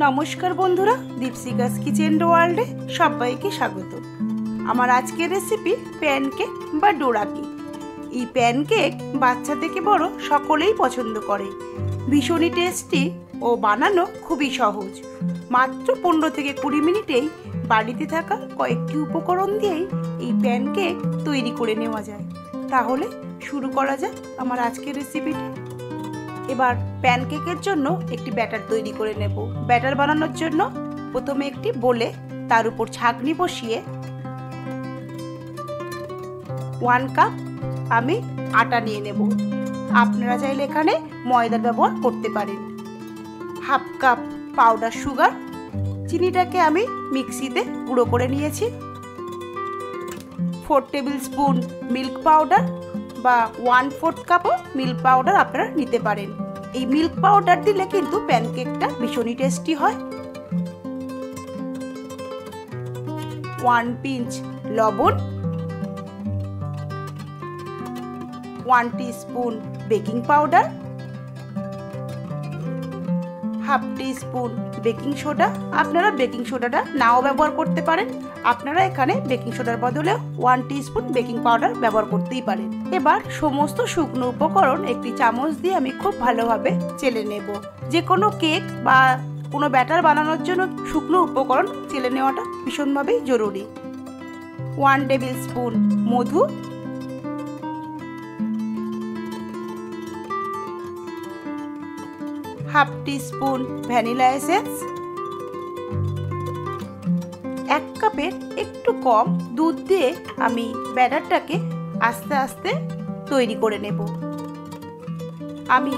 নমস্কার বন্ধুরা, দীপশিকাস কিচেন ওয়ার্ল্ডে সবাইকে স্বাগত। আমার আজকের রেসিপি প্যানকেক বা ডোরা কেক। এই প্যানকেক বাচ্চা থেকে বড় সকলেই পছন্দ করে। ভীষণই টেস্টি ও বানানো খুবই সহজ। মাত্র 15 থেকে 20 মিনিটেই বাড়িতে থাকা কয়েকটি উপকরণ দিয়েই এই প্যানকেক তৈরি করে নেওয়া যায়। তাহলে শুরু করা যাক আমার আজকের রেসিপিটি। এবার প্যানকেকের জন্য একটি ব্যাটার তৈরি করে নেব। ব্যাটার বানানোর জন্য প্রথমে একটি বোলে তার উপর ছাঁকনি বসিয়ে 1 কাপ আমি আটা নিয়ে নেব। আপনারা চাইলে এখানে ময়দার ব্যবহার করতে পারেন। 1/2 কাপ পাউডার সুগার, চিনিটাকে আমি মিক্সিতে গুঁড়ো করে নিয়েছি। 4 টেবিল স্পুন মিল্ক পাউডার বা 1/4 কাপও মিল্ক পাউডার আপনারা নিতে পারেন। এই মিল্ক পাউডার দিলে কিন্তু প্যানকেকটা ভীষণই টেস্টি হয়। 1 পিঞ্চ লবণ, 1 teaspoon baking powder, 1/2 teaspoon baking soda. আপনারা বেকিং সোডাটা নাও ব্যবহার করতে পারেন। আপনারা এখানে বেকিং সোডার বদলে 1 টিস্পুন বেকিং পাউডার ব্যবহার করতেই পারেন। এবার সমস্ত শুকনো উপকরণ একটি চামচ দিয়ে আমি খুব ভালোভাবে চেলে নেব। যে কোনো কেক বা কোনো ব্যাটার বানানোর জন্য শুকনো উপকরণ চেলে নেওয়াটা ভীষণভাবেই জরুরি। 1 টেবিল স্পুন মধু, 1/2 টিস্পুন ভ্যানিলা এসেন্স, 1 কাপের একটু কম দুধ দিয়ে আমি ব্যাটারটাকে আস্তে আস্তে তৈরি করে নেব। আমি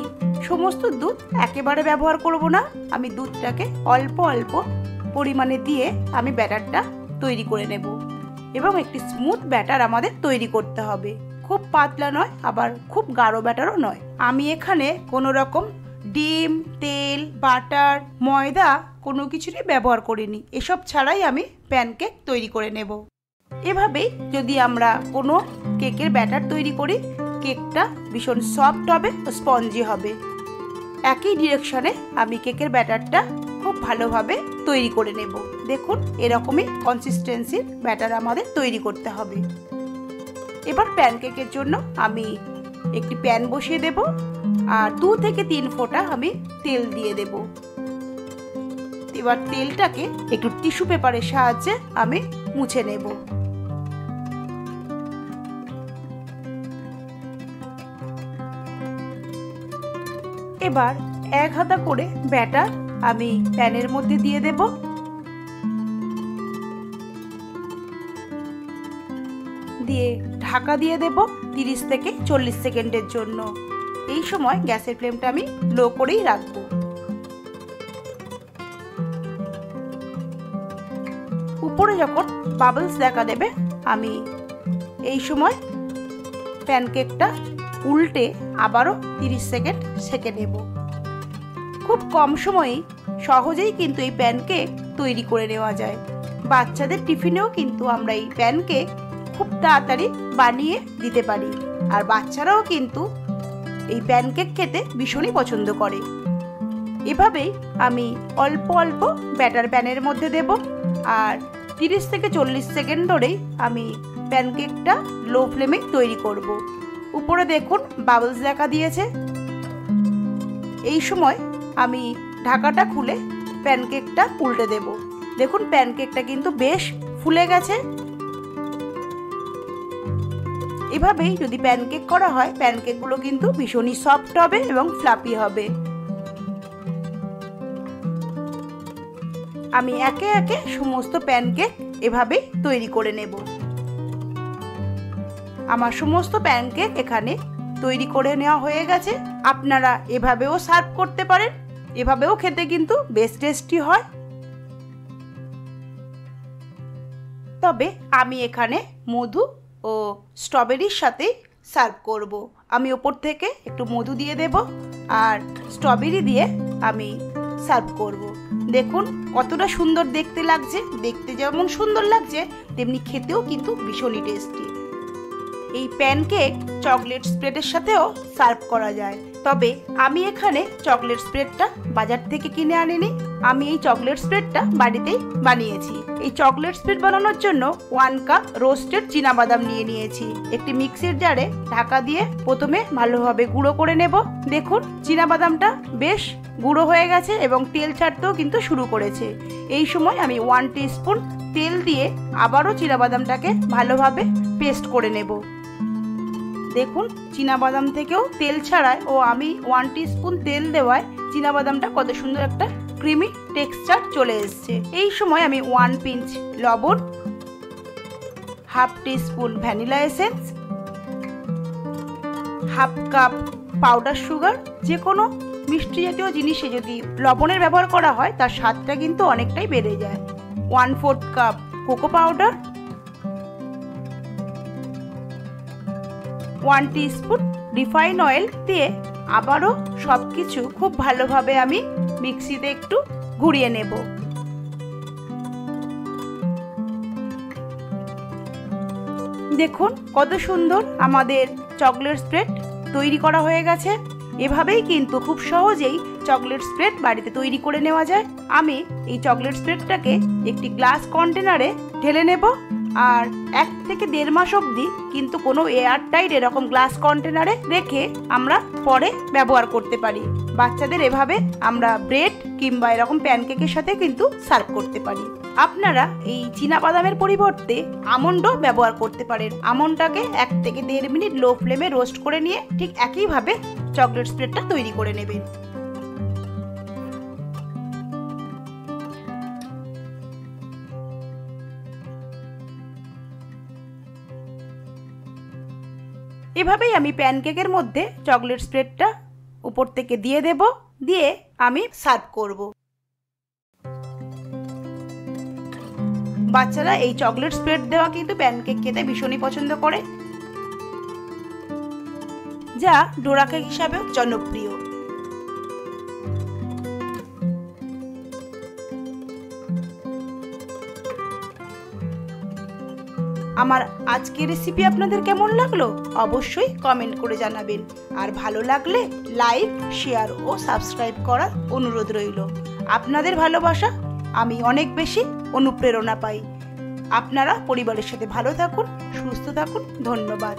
সমস্ত দুধ একেবারে ব্যবহার করব না, আমি দুধটাকে অল্প অল্প পরিমাণে দিয়ে আমি ব্যাটারটা তৈরি করে নেব। এবং একটি স্মুথ ব্যাটার আমাদের তৈরি করতে হবে। খুব পাতলা নয়, আবার খুব গাঢ় ব্যাটারও নয়। আমি এখানে কোনো রকম ডিম, তেল, বাটার, ময়দা কোনো কিছুরই ব্যবহার করিনি। এসব ছাড়াই আমি প্যানকেক তৈরি করে নেব। এভাবেই যদি আমরা কোনো কেকের ব্যাটার তৈরি করি, কেকটা ভীষণ সফট হবে ও স্পঞ্জি হবে। একই ডিরেকশনে আমি কেকের ব্যাটারটা খুব ভালোভাবে তৈরি করে নেব। দেখুন, এরকমই কনসিস্টেন্সির ব্যাটার আমাদের তৈরি করতে হবে। এবার প্যানকেকের জন্য আমি একটি প্যান বসিয়ে দেব আর 2 থেকে 3 ফোঁটা আমি তেল দিয়ে দেব। এবার তেলটাকে একটু টিস্যু পেপারের সাহায্যে আমি মুছে নেব। এবার 1 হাতা করে ব্যাটার আমি প্যানের মধ্যে দিয়ে দেব। দিয়ে ঢাকা দিয়ে দেব 30 থেকে 40 সেকেন্ডের জন্য। এই সময় গ্যাসের ফ্লেমটা আমি লো করেই রাখব। উপরে যখন বাবলস দেখা দেবে, আমি এই সময় প্যানকেকটা উল্টে আবারও 30 সেকেন্ড সেঁকে নেব। খুব কম সময়েই সহজেই কিন্তু এই প্যানকেক তৈরি করে নেওয়া যায়। বাচ্চাদের টিফিনেও কিন্তু আমরা এই প্যানকেক খুব তাড়াতাড়ি বানিয়ে দিতে পারি। আর বাচ্চারাও কিন্তু এই প্যানকেক খেতে ভীষণই পছন্দ করে। এভাবেই আমি অল্প অল্প ব্যাটার প্যানের মধ্যে দেব আর 30 থেকে 40 সেকেন্ড ধরেই আমি প্যানকেকটা লো ফ্লেমে তৈরি করব। উপরে দেখুন বাবলস দেখা দিয়েছে। এই সময় আমি ঢাকাটা খুলে প্যানকেকটা উল্টে দেব। দেখুন, প্যানকেকটা কিন্তু বেশ ফুলে গেছে। এভাবেই যদি প্যানকেক করা হয়, প্যানকেকগুলো কিন্তু ভীষণই সফট হবে এবং ফ্লাফি হবে। আমি একে একে সমস্ত প্যানকেক এভাবেই তৈরি করে নেব। আমার সমস্ত প্যানকেক এখানে তৈরি করে নেওয়া হয়ে গেছে। আপনারা এভাবেও সার্ভ করতে পারেন। এভাবেও খেতে কিন্তু বেশ টেস্টি হয়। তবে আমি এখানে মধু ও স্ট্রবেরির সাথে সার্ভ করব। আমি ওপর থেকে একটু মধু দিয়ে দেব আর স্ট্রবেরি দিয়ে আমি সার্ভ করব। দেখুন কতটা সুন্দর দেখতে লাগছে। দেখতে যেমন সুন্দর লাগছে, তেমনি খেতেও কিন্তু ভীষণই টেস্টি। এই প্যানকেক চকলেট স্প্রেডের সাথেও সার্ভ করা যায়। তবে আমি এখানে চকলেট স্প্রেডটা বাজার থেকে কিনে আনিনি, আমি এই চকলেট স্প্রেডটা বাড়িতেই বানিয়েছি। এই চকলেট স্প্রেড বানানোর জন্য 1 কাপ রোস্টেড চীনাবাদাম নিয়ে নিয়েছি। একটি মিক্সির জারে ঢাকা দিয়ে প্রথমে ভালোভাবে গুঁড়ো করে নেব। দেখুন চীনাবাদামটা বেশ গুঁড়ো হয়ে গেছে এবং তেল ছাড়তেও কিন্তু শুরু করেছে। এই সময় আমি 1 টিস্পুন তেল দিয়ে আবারও চীনাবাদামটাকে ভালোভাবে পেস্ট করে নেব। দেখুন চীনাবাদাম থেকেও তেল ছাড়ায় ও আমি 1 টিস্পুন তেল দেওয়ায় চীনাবাদামটা কত সুন্দর একটা ক্রিমি টেক্সচার চলে এসছে। এই সময় আমি 1 পিঞ্চ লবণ, half teaspoon vanilla essence, half cup powder sugar, যে কোনো মিষ্টি জাতীয় জিনিসে যদি লবণের ব্যবহার করা হয় তার স্বাদটা কিন্তু অনেকটাই বেড়ে যায়। 1/4 cup cocoa powder, 1 teaspoon refine oil দিয়ে আবারও সবকিছু খুব ভালোভাবে আমি মিক্সিতে একটু ঘুরিয়ে নেব। দেখুন কত সুন্দর আমাদের চকলেট স্প্রেড তৈরি করা হয়ে গেছে। এভাবেই কিন্তু খুব সহজেই চকলেট স্প্রেড বাড়িতে তৈরি করে নেওয়া যায়। আমি এই চকলেট স্প্রেডটাকে একটি গ্লাস কন্টেনারে ঢেলে নেব আর 1 থেকে 1.5 মাস অবধি কিন্তু কোনো এয়ারটাইট এরকম গ্লাস কন্টেনারে রেখে আমরা পরে ব্যবহার করতে পারি। বাচ্চাদের এভাবে আমরা ব্রেড কিংবা এরকম প্যানকেকের সাথে কিন্তু সার্ভ করতে পারি। আপনারা এই চীনাবাদামের পরিবর্তে আমন্ডও ব্যবহার করতে পারেন। আমন্ডটাকে 1 থেকে 1.5 মিনিট লো ফ্লেমে রোস্ট করে নিয়ে ঠিক একইভাবে চকলেট স্প্রেডটা তৈরি করে নেবেন। এভাবেই আমি প্যানকেকের মধ্যে চকলেট স্প্রেডটা উপর থেকে দিয়ে দেব, দিয়ে আমি সার্ভ করব। বাচ্চারা এই চকলেট স্প্রেড দেওয়া কিন্তু প্যানকেক খেতে ভীষণই পছন্দ করে, যা ডোরা কেক হিসাবেও জনপ্রিয়। আমার আজকের রেসিপি আপনাদের কেমন লাগলো অবশ্যই কমেন্ট করে জানাবেন। আর ভালো লাগলে লাইক, শেয়ার ও সাবস্ক্রাইব করার অনুরোধ রইল। আপনাদের ভালোবাসা আমি অনেক বেশি অনুপ্রেরণা পাই। আপনারা পরিবারের সাথে ভালো থাকুন, সুস্থ থাকুন। ধন্যবাদ।